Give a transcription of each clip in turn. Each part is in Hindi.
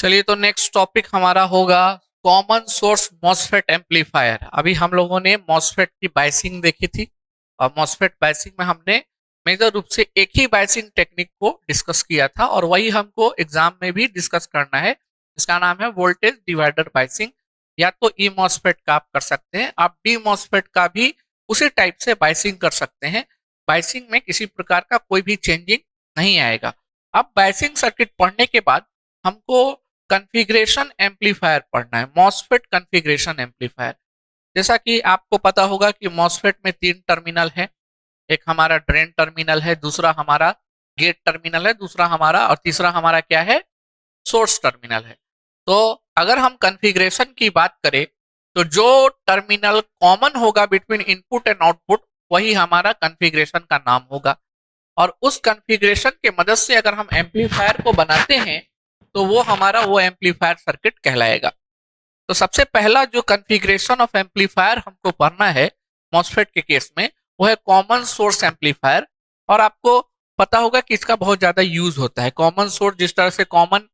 चलिए तो नेक्स्ट टॉपिक हमारा होगा कॉमन सोर्स मॉसफेट एम्पलीफायर। अभी हम लोगों ने मॉसफेट की बायसिंग देखी थी और मॉसफेट बायसिंग में हमने मेजर रूप से एक ही बायसिंग टेक्निक को डिस्कस किया था और वही हमको एग्जाम में भी डिस्कस करना है। इसका नाम है वोल्टेज डिवाइडर बायसिंग। या तो ई मॉसफेट का आप कर सकते हैं, आप डी मॉसफेट का भी उसी टाइप से बायसिंग कर सकते हैं। बायसिंग में किसी प्रकार का कोई भी चेंजिंग नहीं आएगा। अब बायसिंग सर्किट पढ़ने के बाद हमको कॉन्फ़िगरेशन एम्पलीफायर पढ़ना है, मॉसफेट कॉन्फ़िगरेशन एम्पलीफायर। जैसा कि आपको पता होगा कि मॉसफेट में 3 टर्मिनल है, एक हमारा ड्रेन टर्मिनल है, दूसरा हमारा गेट टर्मिनल है, दूसरा हमारा और तीसरा हमारा क्या है, सोर्स टर्मिनल है। तो अगर हम कॉन्फ़िगरेशन की बात करें तो जो टर्मिनल कॉमन होगा बिटवीन इनपुट एंड आउटपुट वही हमारा कॉन्फ़िगरेशन का नाम होगा। और उस कॉन्फ़िगरेशन के मदद से अगर हम एम्पलीफायर को बनाते हैं तो वो हमारा वो एम्पलीफायर सर्किट कहलाएगा। तो सबसे पहला जो कॉन्फ़िगरेशन ऑफ एम्पलीफायर हमको पढ़ना है मॉसफेट के केस में वो है कॉमन सोर्स एम्पलीफायर। और आपको पता होगा कि इसका बहुत ज्यादा यूज होता है। कॉमन सोर्स जिस तरह से कॉमन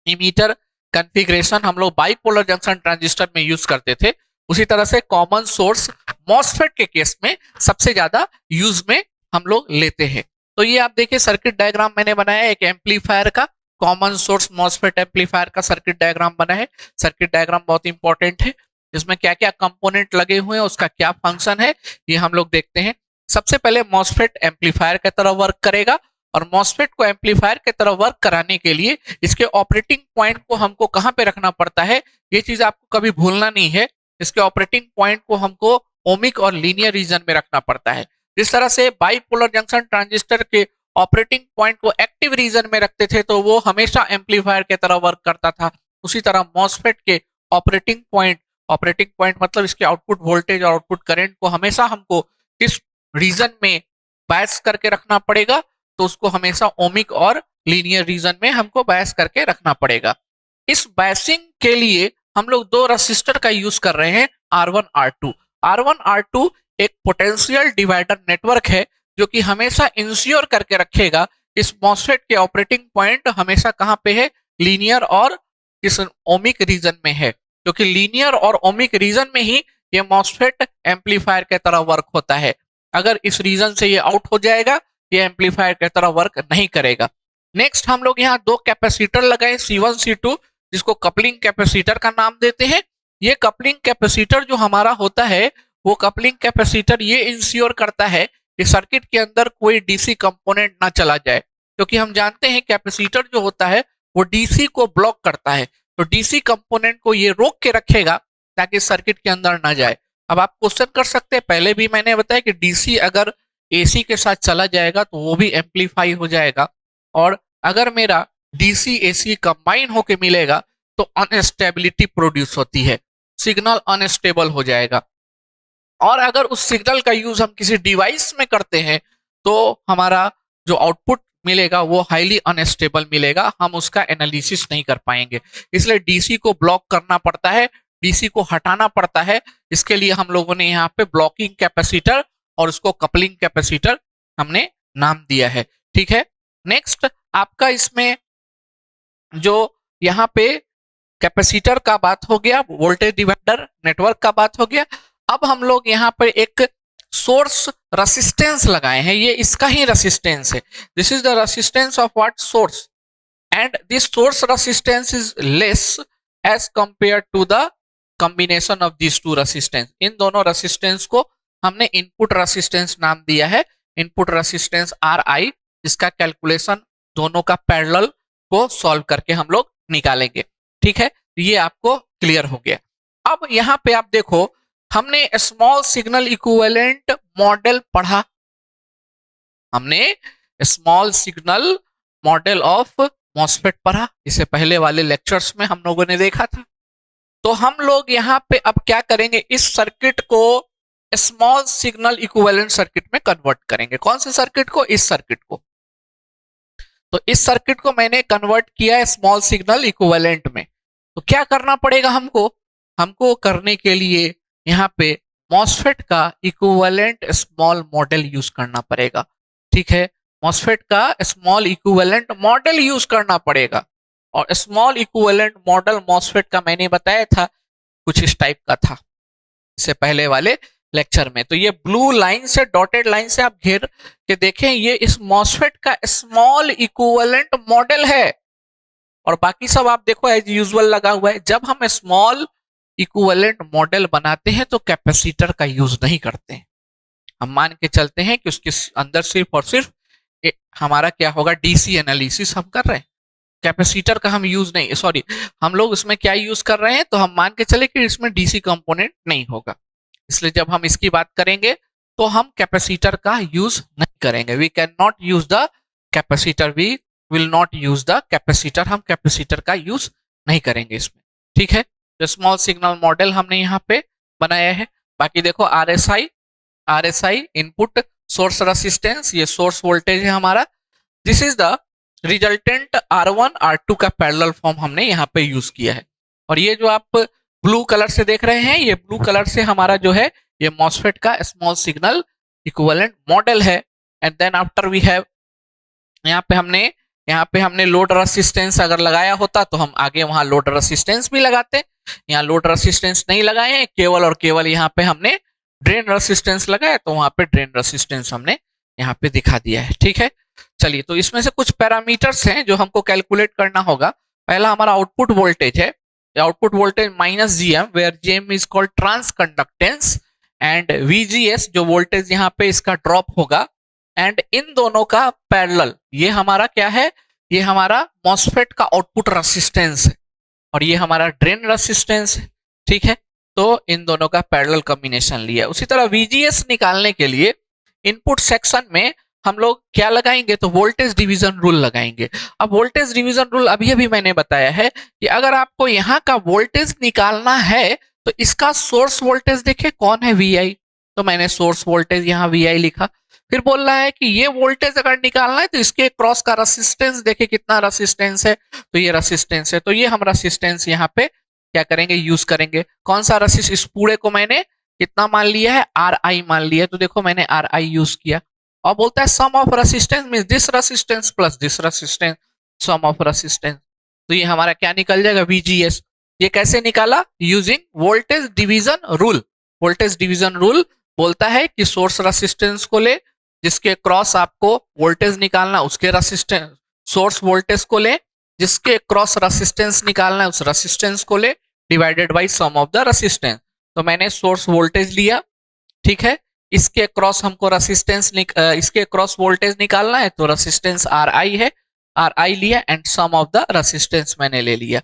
इमीटर कॉन्फ़िगरेशन हम लोग बाइपोलर जंक्शन ट्रांजिस्टर में यूज करते थे, उसी तरह से कॉमन सोर्स मॉसफेट के केस में सबसे ज्यादा यूज में हम लोग लेते हैं। तो ये आप देखिए सर्किट डायग्राम मैंने बनाया एक एम्पलीफायर का, कॉमन सोर्स मॉसफेट एम्पलीफायर का सर्किट डायग्राम बना है। सर्किट डायग्राम बहुत इंपॉर्टेंट है, इसमें क्या क्या कंपोनेंट लगे हुए हैं, उसका क्या फंक्शन है, ये हम लोग देखते हैं। सबसे पहले मॉसफेट एम्पलीफायर की तरह वर्क करेगा और मॉसफेट को एम्पलीफायर की तरह वर्क कराने के लिए इसके ऑपरेटिंग पॉइंट को हमको कहां पे रखना पड़ता है, ये चीज आपको कभी भूलना नहीं है। इसके ऑपरेटिंग पॉइंट को हमको ओमिक और लीनियर रीजन में रखना पड़ता है। जिस तरह से बाइपोलर जंक्शन ट्रांजिस्टर के ऑपरेटिंग पॉइंट को एक्टिव रीजन में रखते थे तो वो हमेशा एम्पलीफायर की तरह वर्क करता था, उसी तरह मॉसफेट के ऑपरेटिंग पॉइंट मतलब इसके आउटपुट वोल्टेज और आउटपुट करंट को हमेशा हमको किस रीजन में बायस करके रखना पड़ेगा, तो उसको हमेशा ओमिक और लीनियर रीजन में हमको बायस करके रखना पड़ेगा। इस बायसिंग के लिए हम लोग 2 रेसिस्टर का यूज कर रहे हैं, R1 R2। R1 R2 एक पोटेंशियल डिवाइडर नेटवर्क है जो कि हमेशा इंश्योर करके रखेगा इस मॉसफेट के ऑपरेटिंग पॉइंट हमेशा कहाँ पे है, लीनियर और इस ओमिक रीजन में है, क्योंकि लीनियर और ओमिक रीजन में ही ये मॉसफेट एम्पलीफायर की तरह वर्क होता है। अगर इस रीजन से ये आउट हो जाएगा ये एम्पलीफायर की तरह वर्क नहीं करेगा। नेक्स्ट हम लोग यहाँ 2 कैपेसिटर लगाए C1 C2 जिसको कपलिंग कैपेसिटर का नाम देते हैं। ये कपलिंग कैपेसिटर जो हमारा होता है वो कपलिंग कैपेसिटर ये इंश्योर करता है कि सर्किट के अंदर कोई डीसी कंपोनेंट ना चला जाए, क्योंकि हम जानते हैं कैपेसिटर जो होता है वो डीसी को ब्लॉक करता है, तो डीसी कंपोनेंट को ये रोक के रखेगा ताकि सर्किट के अंदर ना जाए। अब आप क्वेश्चन कर सकते हैं, पहले भी मैंने बताया कि डीसी अगर एसी के साथ चला जाएगा तो वो भी एम्पलीफाई हो जाएगा, और अगर मेरा डीसी एसी कंबाइन होके मिलेगा तो अनस्टेबिलिटी प्रोड्यूस होती है, सिग्नल अनस्टेबल हो जाएगा। और अगर उस सिग्नल का यूज हम किसी डिवाइस में करते हैं तो हमारा जो आउटपुट मिलेगा वो हाईली अनस्टेबल मिलेगा, हम उसका एनालिसिस नहीं कर पाएंगे। इसलिए डीसी को ब्लॉक करना पड़ता है, डीसी को हटाना पड़ता है। इसके लिए हम लोगों ने यहाँ पे ब्लॉकिंग कैपेसिटर और उसको कपलिंग कैपेसिटर हमने नाम दिया है। ठीक है, नेक्स्ट आपका इसमें जो यहाँ पे कैपेसिटर का बात हो गया, वोल्टेज डिवाइडर नेटवर्क का बात हो गया। अब हम लोग यहाँ पर एक सोर्स रेसिस्टेंस लगाए हैं, ये इसका ही रेसिस्टेंस है। This is the resistance of what, source, and this source resistance is less as compare to the combination of this 2 resistance. इन दोनों रेसिस्टेंस को हमने इनपुट रेसिस्टेंस नाम दिया है, इनपुट रेसिस्टेंस RI, जिसका कैलकुलेशन दोनों का पैरेलल को सॉल्व करके हम लोग निकालेंगे। ठीक है, ये आपको क्लियर हो गया। अब यहाँ पे आप देखो हमने स्मॉल सिग्नल इक्विवेलेंट मॉडल पढ़ा, हमने small signal model of MOSFET पढ़ा, इसे पहले वाले लेक्चर्स में हम लोगों ने देखा था। तो हम लोग यहाँ पे अब क्या करेंगे, इस सर्किट को स्मॉल सिग्नल इक्विवेलेंट सर्किट में कन्वर्ट करेंगे। कौन से सर्किट को, इस सर्किट को। तो इस सर्किट को मैंने कन्वर्ट किया है स्मॉल सिग्नल इक्विवेलेंट में। तो क्या करना पड़ेगा हमको करने के लिए यहाँ पे मॉसफेट का इक्विवेलेंट स्मॉल मॉडल यूज करना पड़ेगा। ठीक है, मॉसफेट का स्मॉल इक्विवेलेंट मॉडल यूज करना पड़ेगा। और स्मॉल इक्विवेलेंट मॉडल मॉसफेट का मैंने बताया था कुछ इस टाइप का था इससे पहले वाले लेक्चर में। तो ये ब्लू लाइन से डॉटेड लाइन से आप घेर के देखें, ये इस मॉसफेट का स्मॉल इक्विवेलेंट मॉडल है और बाकी सब आप देखो एज यूजुअल लगा हुआ है। जब हम स्मॉल इक्विवेलेंट मॉडल बनाते हैं तो कैपेसिटर का यूज नहीं करते हैं, हम मान के चलते हैं कि उसके अंदर सिर्फ और सिर्फ हमारा क्या होगा, डीसी एनालिसिस हम कर रहे हैं, कैपेसिटर का हम यूज नहीं, सॉरी हम लोग इसमें क्या यूज कर रहे हैं, तो हम मान के चले कि इसमें डीसी कंपोनेंट नहीं होगा, इसलिए जब हम इसकी बात करेंगे तो हम कैपेसिटर का यूज नहीं करेंगे। We can not use the capacitor, we will not use the capacitor, हम कैपेसिटर का यूज नहीं करेंगे इसमें। ठीक है, तो स्मॉल सिग्नल मॉडल हमने यहाँ पे बनाया है। बाकी देखो आरएसआई इनपुट सोर्स रेसिस्टेंस, ये सोर्स वोल्टेज है हमारा। This is the resultant R1 R2 का पैरेलल फॉर्म हमने यहाँ पे यूज किया है। और ये जो आप ब्लू कलर से देख रहे हैं, ये ब्लू कलर से हमारा जो है ये मॉसफेट का स्मॉल सिग्नल इक्विवेलेंट मॉडल है। And then after we have, यहाँ पे हमने लोड रेसिस्टेंस अगर लगाया होता तो हम आगे वहां लोड रेसिस्टेंस भी लगाते, यहाँ लोड रेसिस्टेंस नहीं लगाए हैं, केवल और केवल यहाँ पे हमने ड्रेन रेसिस्टेंस लगाया, तो वहां पे ड्रेन रेसिस्टेंस हमने यहाँ पे दिखा दिया है। ठीक है, चलिए तो इसमें से कुछ पैरामीटर्स हैं जो हमको कैलकुलेट करना होगा। पहला हमारा आउटपुट वोल्टेज है, output voltage minus GM, where GM is called transconductance, and VGS जो वोल्टेज यहाँ पे इसका ड्रॉप होगा, एंड इन दोनों का पैरेलल, ये हमारा क्या है, ये हमारा मॉसफेट का आउटपुट रेसिस्टेंस है और ये हमारा ड्रेन रेसिस्टेंस है। ठीक है, तो इन दोनों का पैरेलल कॉम्बिनेशन लिया। उसी तरह वीजीएस निकालने के लिए इनपुट सेक्शन में हम लोग क्या लगाएंगे, तो वोल्टेज डिवीजन रूल लगाएंगे। अब वोल्टेज डिवीजन रूल अभी अभी मैंने बताया है कि अगर आपको यहाँ का वोल्टेज निकालना है तो इसका सोर्स वोल्टेज देखे कौन है, वी आई, तो मैंने सोर्स वोल्टेज यहाँ वी आई लिखा। फिर बोल रहा है कि ये वोल्टेज अगर निकालना है तो इसके क्रॉस का रेसिस्टेंस देखे कितना रेसिस्टेंस है, तो ये रेसिस्टेंस है, तो ये हम रेसिस्टेंस यहाँ पे क्या करेंगे, यूज करेंगे। कौन सा रेसिस्टेंस, इस पूरे को मैंने कितना मान लिया है, आर आई मान लिया, तो देखो मैंने आर आई यूज किया। और बोलता है sum of resistance means this resistance plus this resistance, sum of resistance, तो ये हमारा क्या निकल जाएगा, वीजीएस। ये कैसे निकाला, using voltage division rule. Voltage division rule बोलता है कि सोर्स रेसिस्टेंस को ले, जिसके क्रॉस आपको वोल्टेज निकालना, उसके रेसिस्टेंस, सोर्स वोल्टेज को ले, जिसके क्रॉस रेसिस्टेंस निकालना है उस रेसिस्टेंस को ले, divided by sum of the resistance. तो मैंने सोर्स वोल्टेज लिया, ठीक है, इसके क्रॉस हमको रेसिस्टेंस इसके क्रॉस वोल्टेज निकालना है, तो रेसिस्टेंस आर आई है, आर आई लिया, and sum of the resistance मैंने ले लिया।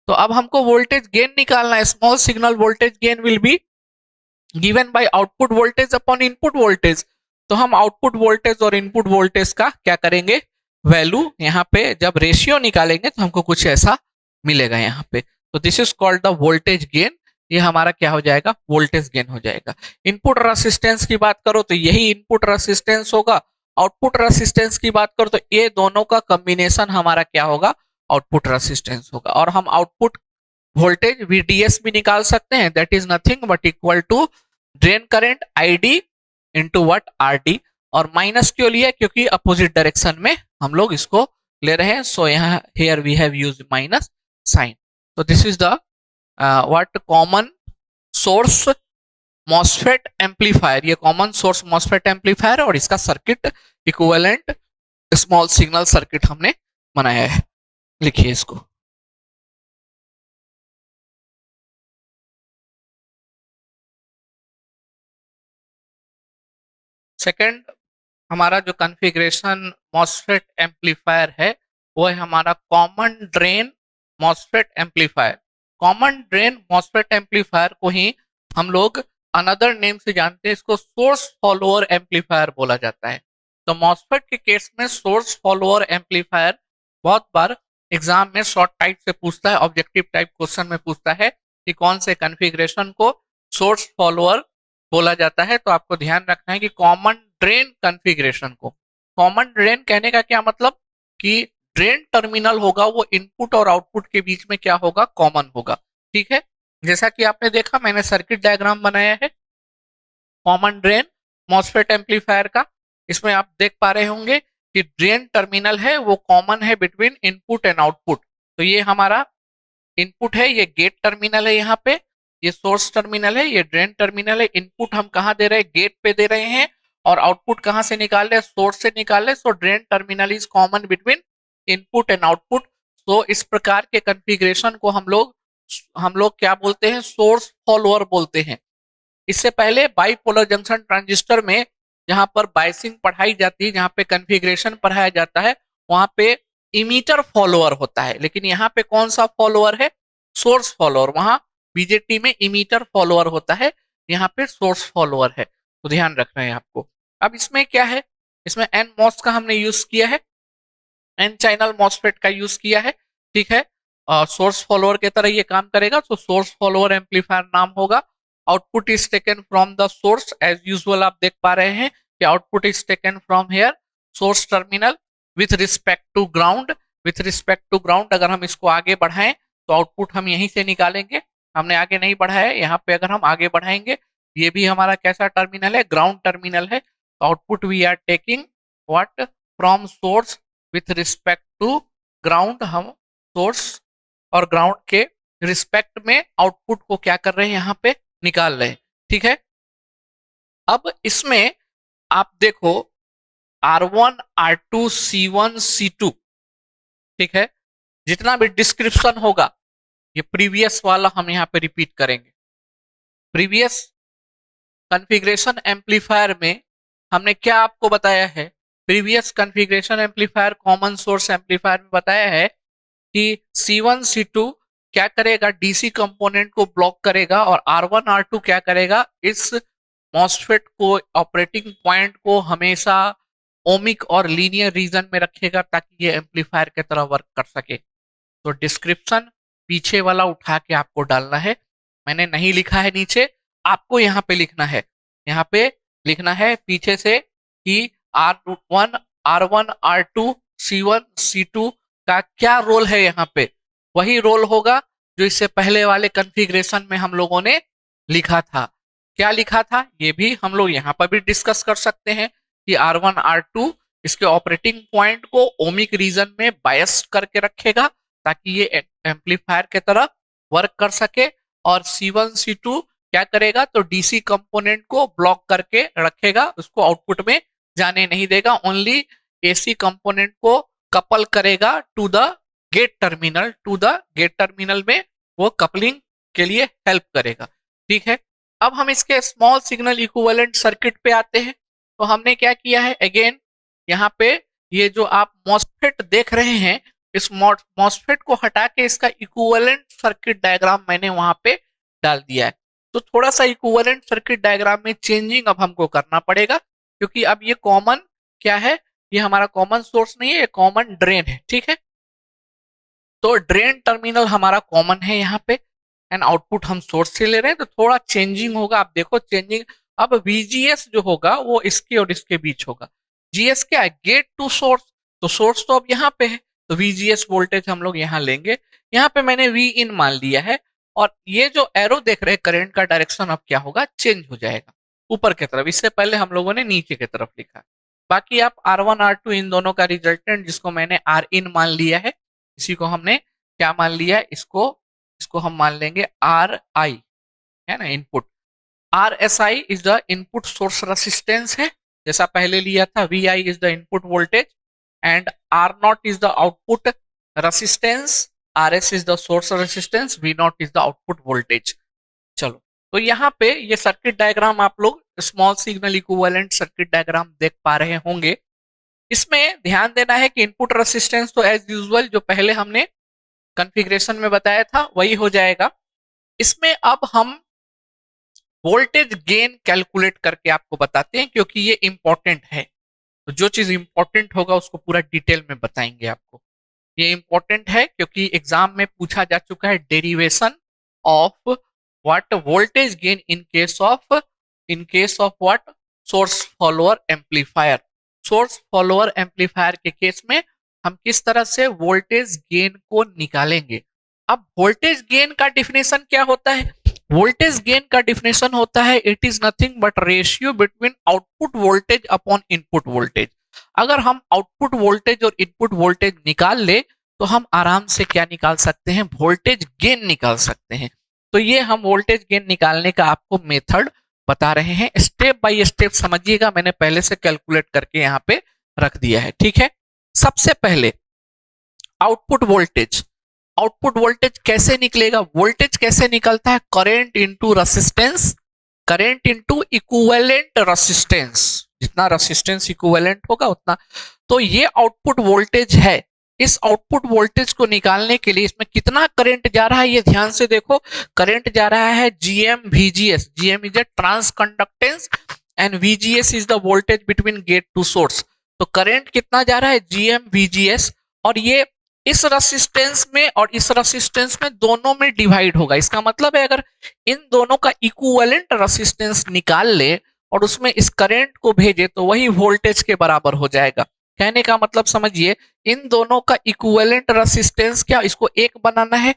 तो अब हमको वोल्टेज गेन निकालना है। Small signal voltage gain will be given by output voltage upon input voltage. तो हम आउटपुट वोल्टेज और इनपुट वोल्टेज का क्या करेंगे, वैल्यू यहाँ पे जब रेशियो निकालेंगे तो हमको कुछ ऐसा मिलेगा यहाँ पे। तो this is called the voltage gain, ये हमारा क्या हो जाएगा, वोल्टेज गेन हो जाएगा। इनपुट रेसिस्टेंस की बात करो तो यही इनपुट रेसिस्टेंस होगा, आउटपुट रेसिस्टेंस की बात करो तो ये दोनों का कॉम्बिनेशन हमारा क्या होगा, आउटपुट रेसिस्टेंस होगा। और हम आउटपुट वोल्टेज VDS भी निकाल सकते हैं, that is nothing but equal to drain current ID into what, RD। और माइनस क्यों लिया, क्योंकि अपोजिट डायरेक्शन में हम लोग इसको ले रहे हैं, सो यहाँ here we have used minus sign. तो this is the what, common source MOSFET amplifier, ये कॉमन सोर्स मॉसफेट एम्पलीफायर और इसका circuit equivalent small signal circuit हमने बनाया है। लिखिए इसको। सेकंड हमारा जो कॉन्फ़िगरेशन मॉसफेट एम्पलीफायर है वो है हमारा common drain MOSFET amplifier. Common drain MOSFET amplifier को ही हम लोग अनदर नेम से जानते हैं, इसको सोर्स फॉलोअर एम्पलीफायर बोला जाता है। तो मॉसफेट के केस में सोर्स फॉलोअर एम्पलीफायर बहुत बार एग्जाम में शॉर्ट टाइप से पूछता है, ऑब्जेक्टिव टाइप क्वेश्चन में पूछता है कि कौन से कॉन्फ़िगरेशन को सोर्स फॉलोअर बोला जाता है। तो आपको ध्यान रखना है कि कॉमन ड्रेन कॉन्फ़िगरेशन को, कॉमन ड्रेन कहने का क्या मतलब कि ड्रेन टर्मिनल होगा वो इनपुट और आउटपुट के बीच में क्या होगा, कॉमन होगा। ठीक है, जैसा कि आपने देखा मैंने सर्किट डायग्राम बनाया है कॉमन ड्रेन मॉसफेट एम्पलीफायर का। इसमें आप देख पा रहे होंगे कि ड्रेन टर्मिनल है वो कॉमन है बिटवीन इनपुट एंड आउटपुट। तो ये हमारा इनपुट है, ये गेट टर्मिनल है, यहाँ पे ये सोर्स टर्मिनल है, ये ड्रेन टर्मिनल है। इनपुट हम कहाँ दे रहे हैं, गेट पे दे रहे हैं, और आउटपुट कहाँ से निकाल रहे हैं, सोर्स से निकाल रहे हैं। So drain terminal is common between input and output. तो इस प्रकार के कॉन्फ़िगरेशन को हम लोग क्या बोलते हैं, सोर्स फॉलोअर बोलते हैं। इससे पहले बाइपोलर जंक्शन ट्रांजिस्टर में जहां पर बायसिंग पढ़ाई जाती है, जहां पे कॉन्फ़िगरेशन पढ़ाया जाता है, वहां पे इमीटर फॉलोअर होता है, लेकिन यहाँ पे कौन सा फॉलोअर है, सोर्स फॉलोअर। वहां बीजेटी में इमीटर फॉलोअर होता है, यहाँ पे सोर्स फॉलोअर है, तो ध्यान रखना है आपको। अब इसमें क्या है, इसमें एन मॉस का हमने यूज किया है, एन चैनल मॉसफेट का यूज किया है, ठीक है। सोर्स फॉलोअर की तरह ये काम करेगा, तो सोर्स फॉलोअर एम्पलीफायर नाम होगा। Output is taken from the source, as usual आप देख पा रहे हैं कि output is taken from here source terminal with respect to ground. With respect to ground अगर हम इसको आगे बढ़ाएं तो आउटपुट हम यहीं से निकालेंगे। हमने आगे नहीं बढ़ाया है, यहाँ पे अगर हम आगे बढ़ाएंगे, ये भी हमारा कैसा टर्मिनल है, ग्राउंड टर्मिनल है। Output we are taking what from source with respect to ground. हम सोर्स और ग्राउंड के रिस्पेक्ट में आउटपुट को क्या कर रहे हैं, यहाँ पे निकाल रहे हैं, ठीक है। अब इसमें आप देखो R1, R2, C1, C2, ठीक है। जितना भी डिस्क्रिप्शन होगा ये प्रीवियस वाला हम यहाँ पे रिपीट करेंगे। प्रीवियस कॉन्फ़िगरेशन एम्पलीफायर में हमने क्या आपको बताया है, previous configuration amplifier common source amplifier में बताया है कि C1, C2 क्या करेगा, डीसी कंपोनेंट को ब्लॉक करेगा, और R1, R2 क्या करेगा, इस मॉसफेट को, ऑपरेटिंग पॉइंट को हमेशा ओमिक और लीनियर रीजन में रखेगा ताकि ये एम्पलीफायर की तरह वर्क कर सके। तो डिस्क्रिप्शन पीछे वाला उठा के आपको डालना है, मैंने नहीं लिखा है नीचे, आपको यहाँ पे लिखना है। यहाँ पे लिखना है पीछे से कि R1, R2, C1, C2 का क्या रोल है, यहाँ पे वही रोल होगा जो इससे पहले वाले कॉन्फ़िगरेशन में हम लोगों ने लिखा था। क्या लिखा था ये भी हम लोग यहाँ पर भी डिस्कस कर सकते हैं कि R1, R2 इसके ऑपरेटिंग पॉइंट को ओमिक रीजन में बायस करके रखेगा ताकि ये एम्पलीफायर की तरह वर्क कर सके, और C1, C2 क्या करेगा, तो डीसी कंपोनेंट को ब्लॉक करके रखेगा, उसको आउटपुट में जाने नहीं देगा, ओनली एसी कंपोनेंट को कपल करेगा to the gate terminal, to the gate terminal में वो कपलिंग के लिए हेल्प करेगा, ठीक है। अब हम इसके स्मॉल सिग्नल इक्विवेलेंट सर्किट पे आते हैं। तो हमने क्या किया है, अगेन यहाँ पे ये जो आप मॉसफेट देख रहे हैं, इस मॉसफेट को हटा के इसका इक्विवेलेंट सर्किट डायग्राम मैंने वहां पे डाल दिया है। तो थोड़ा सा इक्विवेलेंट सर्किट डायग्राम में चेंजिंग अब हमको करना पड़ेगा, क्योंकि अब ये कॉमन क्या है, ये हमारा कॉमन सोर्स नहीं है, ये कॉमन ड्रेन है, ठीक है। तो ड्रेन टर्मिनल हमारा कॉमन है यहाँ पे, एंड आउटपुट हम सोर्स से ले रहे हैं, तो थोड़ा चेंजिंग होगा। आप देखो चेंजिंग, अब VGS जो होगा वो इसके और इसके बीच होगा। GS क्या है, गेट टू सोर्स, तो सोर्स तो अब यहाँ पे है, तो VGS वोल्टेज हम लोग यहाँ लेंगे। यहाँ पे मैंने V इन मान लिया है, और ये जो एरो देख रहे हैं करंट का डायरेक्शन अब क्या होगा, चेंज हो जाएगा ऊपर की तरफ। इससे पहले हम लोगों ने नीचे की तरफ लिखा। बाकी आप R1, R2 इन दोनों का रिजल्टेंट जिसको मैंने R इन मान लिया है, इसी को हमने क्या मान लिया है, इसको हम मान लेंगे RI, है ना, input. RSI is the input source resistance है, जैसा पहले लिया था। VI is the input voltage, and R0 is the output resistance, RS is the source resistance, V0 is the output voltage. चलो, तो यहाँ पे ये सर्किट डायग्राम आप लोग small signal equivalent circuit diagram देख पा रहे होंगे। इसमें ध्यान देना है कि इनपुट रेसिस्टेंस तो एज यूजुअल जो पहले हमने कॉन्फ़िगरेशन में बताया था वही हो जाएगा। इसमें अब हम वोल्टेज गेन कैलकुलेट करके आपको बताते हैं, क्योंकि ये इंपॉर्टेंट है। तो जो चीज इंपॉर्टेंट होगा उसको पूरा डिटेल में बताएंगे आपको। ये इंपॉर्टेंट है क्योंकि एग्जाम में पूछा जा चुका है, derivation of what voltage gain in case of what source follower amplifier. Source follower amplifier के केस में हम किस तरह से वोल्टेज गेन को निकालेंगे। अब वोल्टेज गेन का डिफिनेशन क्या होता है, वोल्टेज गेन का डिफिनेशन होता है, it is nothing but ratio between output voltage upon input voltage. अगर हम आउटपुट वोल्टेज और इनपुट वोल्टेज निकाल ले तो हम आराम से क्या निकाल सकते हैं, वोल्टेज गेन निकाल सकते हैं। तो ये हम वोल्टेज गेन निकालने का आपको मेथड बता रहे हैं, स्टेप बाय स्टेप समझिएगा, मैंने पहले से कैलकुलेट करके यहाँ पे रख दिया है, ठीक है। सबसे पहले आउटपुट वोल्टेज, आउटपुट वोल्टेज कैसे निकलेगा, वोल्टेज कैसे निकलता है, current into resistance, current into equivalent resistance, जितना रेसिस्टेंस इक्विवेलेंट होगा उतना। तो ये आउटपुट वोल्टेज है। इस आउटपुट वोल्टेज को निकालने के लिए इसमें कितना करंट जा रहा है ये ध्यान से देखो। करंट जा रहा है GM VGS, GM is a transconductance and VGS is the voltage between gate to source. तो करंट कितना जा रहा है GM VGS, और ये इस रेसिस्टेंस में और इस रेसिस्टेंस में दोनों में डिवाइड होगा। इसका मतलब है अगर इन दोनों का इक्विवेलेंट रेसिस्टेंस निकाल ले और उसमें इस करंट को भेजे तो वही वोल्टेज के बराबर हो जाएगा। कहने का मतलब समझिए, इन दोनों का इक्विवेलेंट रेसिस्टेंस क्या, इसको एक बनाना है,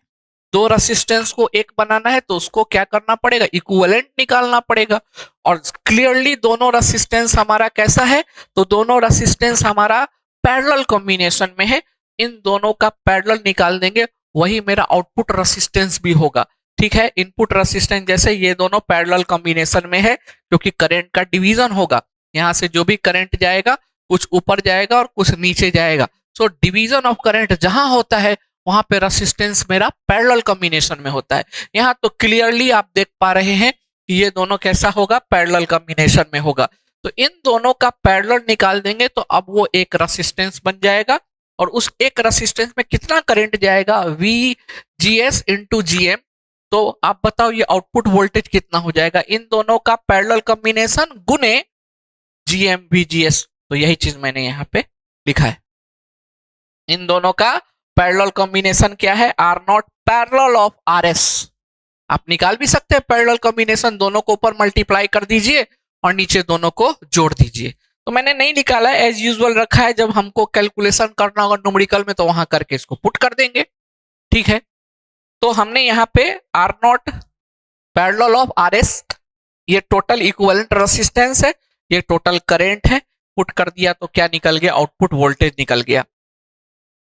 दो रेसिस्टेंस को एक बनाना है तो उसको क्या करना पड़ेगा, इक्विवेलेंट निकालना पड़ेगा। और क्लियरली दोनों रेसिस्टेंस हमारा कैसा है, तो दोनों रेसिस्टेंस हमारा पैरेलल कॉम्बिनेशन में है। इन दोनों का पैरेलल निकाल देंगे, वही मेरा आउटपुट रेसिस्टेंस भी होगा, ठीक है। इनपुट रेसिस्टेंस जैसे ये दोनों पैरेलल कॉम्बिनेशन में है, क्योंकि करंट का डिवीजन होगा, यहां से जो भी करंट जाएगा कुछ ऊपर जाएगा और कुछ नीचे जाएगा। सो डिवीजन ऑफ करंट जहां होता है वहां पे रेसिस्टेंस मेरा पैरेलल कॉम्बिनेशन में होता है। यहाँ तो क्लियरली आप देख पा रहे हैं कि ये दोनों कैसा होगा, पैरेलल कॉम्बिनेशन में होगा। तो इन दोनों का पैरेलल निकाल देंगे तो अब वो एक रेसिस्टेंस बन जाएगा, और उस एक रेसिस्टेंस में कितना करंट जाएगा, VGS इंटू GM। तो आप बताओ ये आउटपुट वोल्टेज कितना हो जाएगा, इन दोनों का पैरेलल कॉम्बिनेशन गुने GM VGS। तो यही चीज मैंने यहाँ पे लिखा है, इन दोनों का पैरेलल कॉम्बिनेशन क्या है, R0 पैरेलल ऑफ RS। आप निकाल भी सकते हैं पैरेलल कॉम्बिनेशन, दोनों को ऊपर मल्टीप्लाई कर दीजिए और नीचे दोनों को जोड़ दीजिए। तो मैंने नहीं निकाला है, एज यूजुअल रखा है, जब हमको कैलकुलेशन करना होगा न्यूमेरिकल में तो वहां करके इसको पुट कर देंगे, ठीक है। तो हमने यहाँ पे R0 पैरेलल ऑफ RS, ये टोटल इक्विवेलेंट रेसिस्टेंस है, ये टोटल करंट है, पुट कर दिया तो क्या निकल गया, आउटपुट वोल्टेज निकल गया।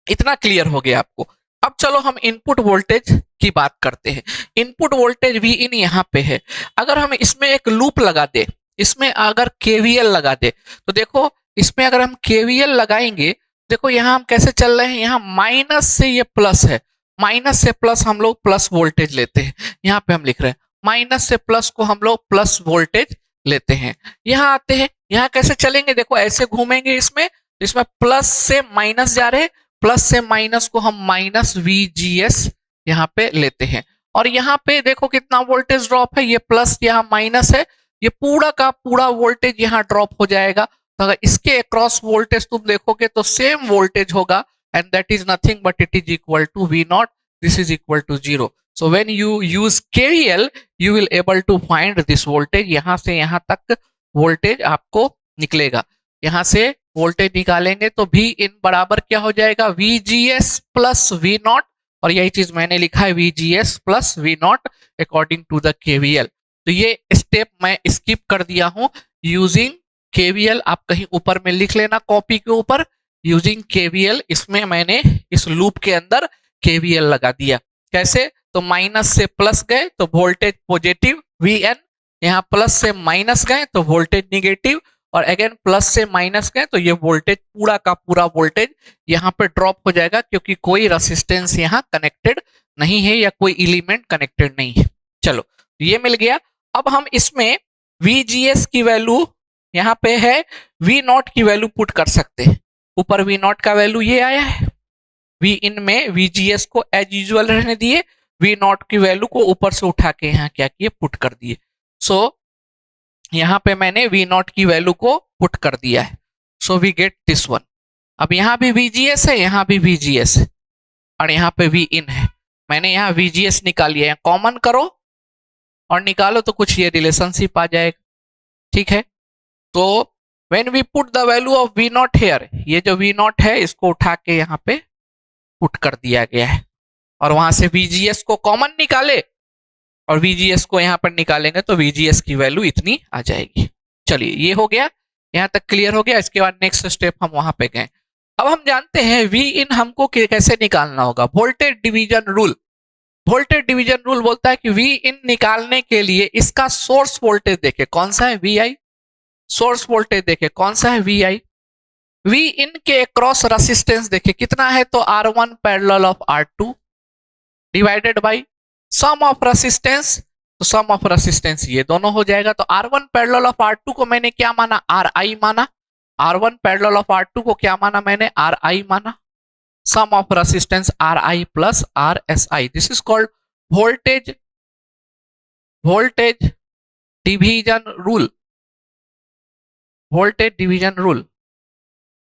इतना क्लियर हो गया आपको। अब चलो हम इनपुट वोल्टेज की बात करते हैं। इनपुट वोल्टेज भी इन यहाँ पे है, अगर हम इसमें एक लूप लगा दे, इसमें अगर KVL लगा दे तो देखो, इसमें अगर हम KVL लगाएंगे, देखो यहाँ हम कैसे चल रहे हैं, यहाँ माइनस से ये प्लस है, माइनस से प्लस हम लोग प्लस वोल्टेज लेते हैं। यहाँ पे हम लिख रहे हैं माइनस से प्लस को हम लोग प्लस वोल्टेज लेते हैं। यहाँ आते हैं, यहाँ कैसे चलेंगे, देखो ऐसे घूमेंगे, इसमें इसमें प्लस से माइनस जा रहे हैं, प्लस से माइनस को हम माइनस VGS यहाँ पे लेते हैं। और यहाँ पे देखो कितना वोल्टेज ड्रॉप है, ये प्लस यहाँ माइनस है, ये पूरा का पूरा वोल्टेज यहाँ ड्रॉप हो जाएगा। तो अगर इसके अक्रॉस वोल्टेज तुम देखोगे तो सेम वोल्टेज होगा, and that is nothing but it is equal to V0, this is equal to 0। So when you use KVL you will able to find this voltage. यहाँ से यहाँ तक वोल्टेज आपको निकलेगा, यहाँ से वोल्टेज निकालेंगे तो V इन बराबर क्या हो जाएगा, VGS प्लस V0, और यही चीज मैंने लिखा है VGS plus V0 according to the KVL। तो ये स्टेप मैं स्किप कर दिया हूं, यूजिंग KVL आप कहीं ऊपर में लिख लेना कॉपी के ऊपर, यूजिंग KVL। इसमें मैंने इस लूप के अंदर KVL लगा दिया। कैसे, तो माइनस से प्लस गए तो वोल्टेज पॉजिटिव VN, यहाँ प्लस से माइनस गए तो वोल्टेज निगेटिव, और अगेन प्लस से माइनस गए तो ये वोल्टेज पूरा का पूरा वोल्टेज यहाँ पे ड्रॉप हो जाएगा, क्योंकि कोई रेसिस्टेंस यहाँ कनेक्टेड नहीं है या कोई एलिमेंट कनेक्टेड नहीं है। चलो ये मिल गया। अब हम इसमें VGS की वैल्यू यहाँ पे है, V0 की वैल्यू पुट कर सकते हैं। ऊपर V0 का वैल्यू ये आया है, V इन में VGS को एज यूजुअल रहने दिए, V0 की वैल्यू को ऊपर से उठा के यहाँ क्या किए, पुट कर दिए। सो यहाँ पे मैंने V0 की वैल्यू को पुट कर दिया है, so we get this one. अब यहाँ भी VGS है, यहाँ भी VGS है, और यहाँ पे V इन है। मैंने यहाँ VGS निकाल लिया है, कॉमन करो और निकालो तो कुछ ये रिलेशनशिप आ जाएगा, ठीक है। तो when we put the value of V0 here, ये जो V0 है इसको उठा के यहाँ पे पुट कर दिया गया है, और वहां से VGS को कॉमन निकाले और VGS को यहाँ पर निकालेंगे तो VGS की वैल्यू इतनी आ जाएगी। चलिए ये हो गया, यहाँ तक क्लियर हो गया। इसके बाद नेक्स्ट स्टेप हम वहां पे गए। अब हम जानते हैं वी इन हमको कैसे निकालना होगा, voltage division rule. Voltage division rule बोलता है कि वी इन निकालने के लिए इसका सोर्स वोल्टेज देखे कौन सा है, वी आई। सोर्स वोल्टेज देखे कौन सा है, वी आई। वी इन के क्रॉस रेसिस्टेंस देखे कितना है, तो R1 parallel of R2 divided by sum of resistance, तो सम ऑफ रेसिस्टेंस ये दोनों हो जाएगा। तो R1 पैरेलल ऑफ R2 को मैंने क्या माना, RI माना। R1 पैरेलल ऑफ R2 को क्या माना मैंने, RI माना। Sum of resistance RI plus RSI, this is called voltage voltage division rule, voltage division rule.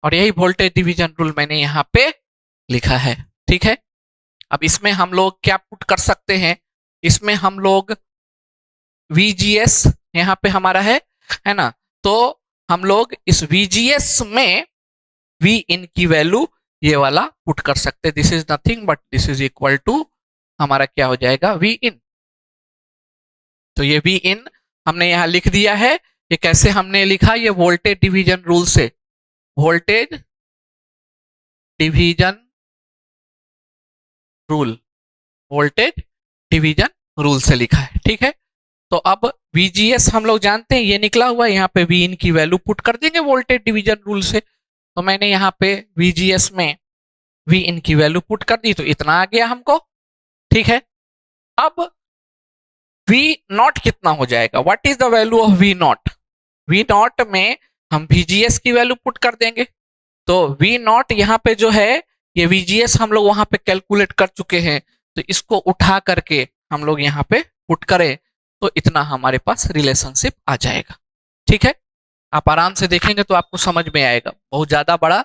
और यही वोल्टेज डिवीजन रूल मैंने यहां पे लिखा है, ठीक है। अब इसमें हम लोग क्या पुट कर सकते हैं, इसमें हम लोग VGS यहां पे हमारा है ना, तो हम लोग इस VGS में V इन की वैल्यू ये वाला पुट कर सकते हैं। This is nothing but this is equal to हमारा क्या हो जाएगा, V इन। तो ये V इन हमने यहां लिख दिया है। ये कैसे हमने लिखा, ये वोल्टेज डिवीजन रूल से, voltage division rule, voltage division rule से लिखा है, ठीक है। तो अब VGS हम लोग जानते हैं ये निकला हुआ है, यहाँ पे V इन की वैल्यू पुट कर देंगे वोल्टेज डिवीजन रूल से। तो मैंने यहाँ पे VGS में V इन की वैल्यू पुट कर दी, तो इतना आ गया हमको, ठीक है। अब V नॉट कितना हो जाएगा, what is the value of V not. V not में हम VGS की वैल्यू पुट कर देंगे। तो V नॉट यहाँ पे जो है, ये VGS हम लोग वहां पे कैलकुलेट कर चुके हैं, तो इसको उठा करके हम लोग यहाँ पे पुट करें तो इतना हमारे पास रिलेशनशिप आ जाएगा, ठीक है। आप आराम से देखेंगे तो आपको समझ में आएगा। बहुत ज्यादा बड़ा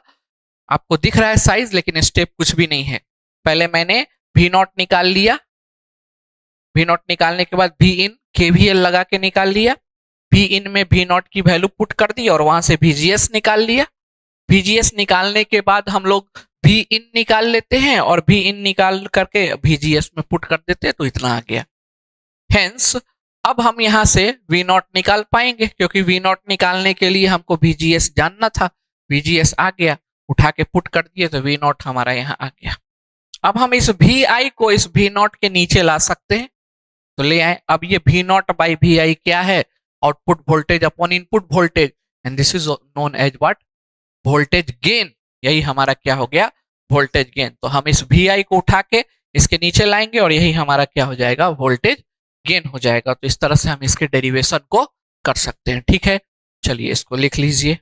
आपको दिख रहा है साइज, लेकिन स्टेप कुछ भी नहीं है। पहले मैंने V नॉट निकाल लिया, V नॉट निकालने के बाद V इन KVL लगा के निकाल लिया। V इन में V नॉट की वैल्यू पुट कर दी और वहां से VGS निकाल लिया। VGS निकालने के बाद हम लोग V इन निकाल लेते हैं और V इन निकाल करके VGS में पुट कर देते हैं, तो इतना आ गया। हेंस अब हम यहां से V नॉट निकाल पाएंगे, क्योंकि V नॉट निकालने के लिए हमको VGS जानना था। VGS आ गया, उठा के पुट कर दिए, तो V नॉट हमारा यहाँ आ गया। अब हम इस VI को इस V नॉट के नीचे ला सकते हैं, तो ले आए। अब ये V नॉट बाई VI क्या है, output voltage upon input voltage, and this is known as what, voltage gain. यही हमारा क्या हो गया, वोल्टेज गेन। तो हम इस VI को उठा के इसके नीचे लाएंगे और यही हमारा क्या हो जाएगा, वोल्टेज गेन हो जाएगा। तो इस तरह से हम इसके डेरिवेशन को कर सकते हैं, ठीक है। चलिए इसको लिख लीजिए।